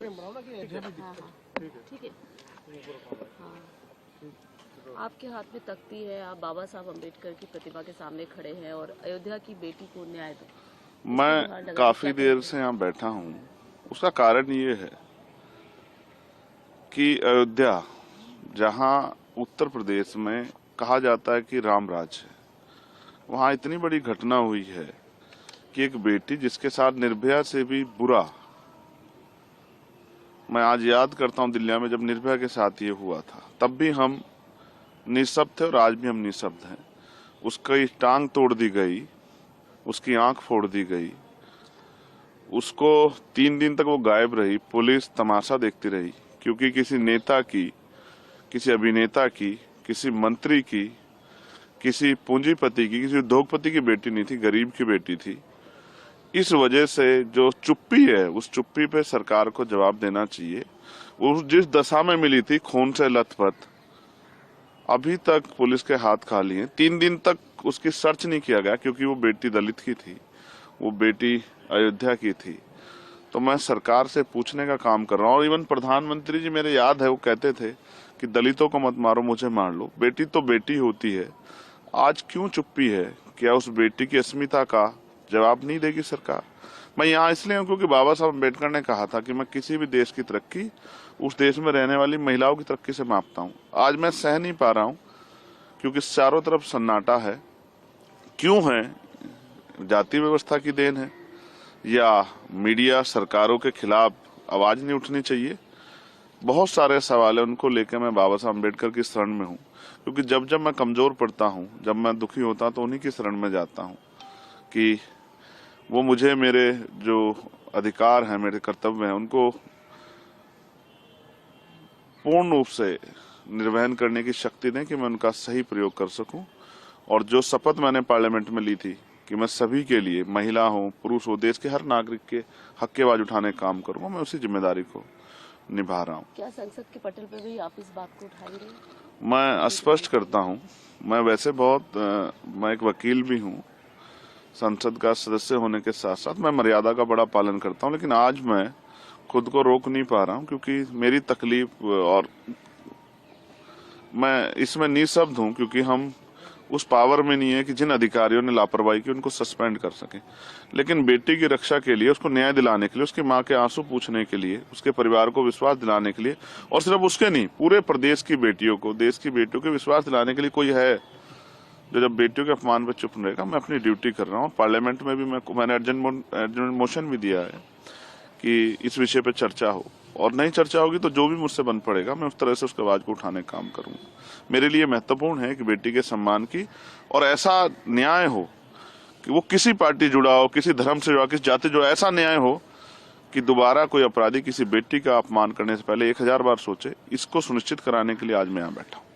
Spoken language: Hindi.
ठीक है। हाँ, आपके हाथ में तख्ती है, आप बाबा साहब अम्बेडकर की प्रतिमा के सामने खड़े हैं और अयोध्या की बेटी को न्याय दो। मैं काफी देर से यहाँ बैठा हूँ। उसका कारण ये है कि अयोध्या, जहाँ उत्तर प्रदेश में कहा जाता है कि राम राज है, वहाँ इतनी बड़ी घटना हुई है कि एक बेटी जिसके साथ निर्भया से भी बुरा, मैं आज याद करता हूँ दिल्ली में जब निर्भया के साथ ये हुआ था, तब भी हम निःशब्द थे और आज भी हम निःशब्द हैं। उसकी टांग तोड़ दी गई, उसकी आंख फोड़ दी गई, उसको 3 दिन तक वो गायब रही, पुलिस तमाशा देखती रही, क्योंकि किसी नेता की, किसी अभिनेता की, किसी मंत्री की, किसी पूंजीपति की, किसी उद्योगपति की बेटी नहीं थी, गरीब की बेटी थी। इस वजह से जो चुप्पी है, उस चुप्पी पे सरकार को जवाब देना चाहिए। वो जिस दशा में मिली थी, खून से लथपथ, अभी तक पुलिस के हाथ खाली हैं। 3 दिन तक उसकी सर्च नहीं किया गया क्योंकि वो बेटी दलित की थी, वो बेटी अयोध्या की थी। तो मैं सरकार से पूछने का काम कर रहा हूँ। और इवन प्रधानमंत्री जी, मेरे याद है, वो कहते थे कि दलितों को मत मारो, मुझे मार लो। बेटी तो बेटी होती है। आज क्यों चुप्पी है? क्या उस बेटी की अस्मिता का जवाब नहीं देगी सरकार? मैं यहाँ इसलिए हूँ क्योंकि बाबा साहब अम्बेडकर ने कहा था कि मैं किसी भी देश की तरक्की उस देश में रहने वाली महिलाओं की तरक्की से मापता हूँ। आज मैं सह नहीं पा रहा हूँ क्योंकि चारों तरफ सन्नाटा है। क्यों है? जाति व्यवस्था की देन है या मीडिया सरकारों के खिलाफ आवाज नहीं उठनी चाहिए? बहुत सारे सवाल है, उनको लेकर मैं बाबा साहब अम्बेडकर की शरण में हूँ। क्योंकि जब जब मैं कमजोर पड़ता हूँ, जब मैं दुखी होता हूँ, तो उन्हीं की शरण में जाता हूँ कि वो मुझे मेरे जो अधिकार हैं, मेरे कर्तव्य हैं, उनको पूर्ण रूप से निर्वहन करने की शक्ति दें कि मैं उनका सही प्रयोग कर सकूं। और जो शपथ मैंने पार्लियामेंट में ली थी कि मैं सभी के लिए, महिला हो, पुरुष हो, देश के हर नागरिक के हक की आवाज उठाने का काम करूंगा, मैं उसी जिम्मेदारी को निभा रहा हूँ। क्या संसद के पटल पर भी आप इस बात को उठाएंगे? मैं स्पष्ट करता हूँ, मैं वैसे मैं एक वकील भी हूँ, संसद का सदस्य होने के साथ साथ मैं मर्यादा का बड़ा पालन करता हूँ। लेकिन आज मैं खुद को रोक नहीं पा रहा हूँ क्योंकि मेरी तकलीफ, और मैं इसमें निःशब्द हूँ क्योंकि हम उस पावर में नहीं है कि जिन अधिकारियों ने लापरवाही की उनको सस्पेंड कर सके। लेकिन बेटी की रक्षा के लिए, उसको न्याय दिलाने के लिए, उसकी माँ के आंसू पूछने के लिए, उसके परिवार को विश्वास दिलाने के लिए, और सिर्फ उसके नहीं, पूरे प्रदेश की बेटियों को, देश की बेटियों को विश्वास दिलाने के लिए कोई है जो जब बेटियों के अपमान पर चुप रहेगा। मैं अपनी ड्यूटी कर रहा हूँ। पार्लियामेंट में भी मैंने अर्जेंट मोशन भी दिया है कि इस विषय पर चर्चा हो, और नहीं चर्चा होगी तो जो भी मुझसे बन पड़ेगा मैं उस तरह से उसके आवाज को उठाने का काम करूंगा। मेरे लिए महत्वपूर्ण है कि बेटी के सम्मान की, और ऐसा न्याय हो कि वो किसी पार्टी जुड़ा हो, किसी धर्म से जुड़ा, किसी जाति जुड़ा, ऐसा न्याय हो कि दोबारा कोई अपराधी किसी बेटी का अपमान करने से पहले 1000 बार सोचे। इसको सुनिश्चित कराने के लिए आज मैं यहाँ बैठा हूँ।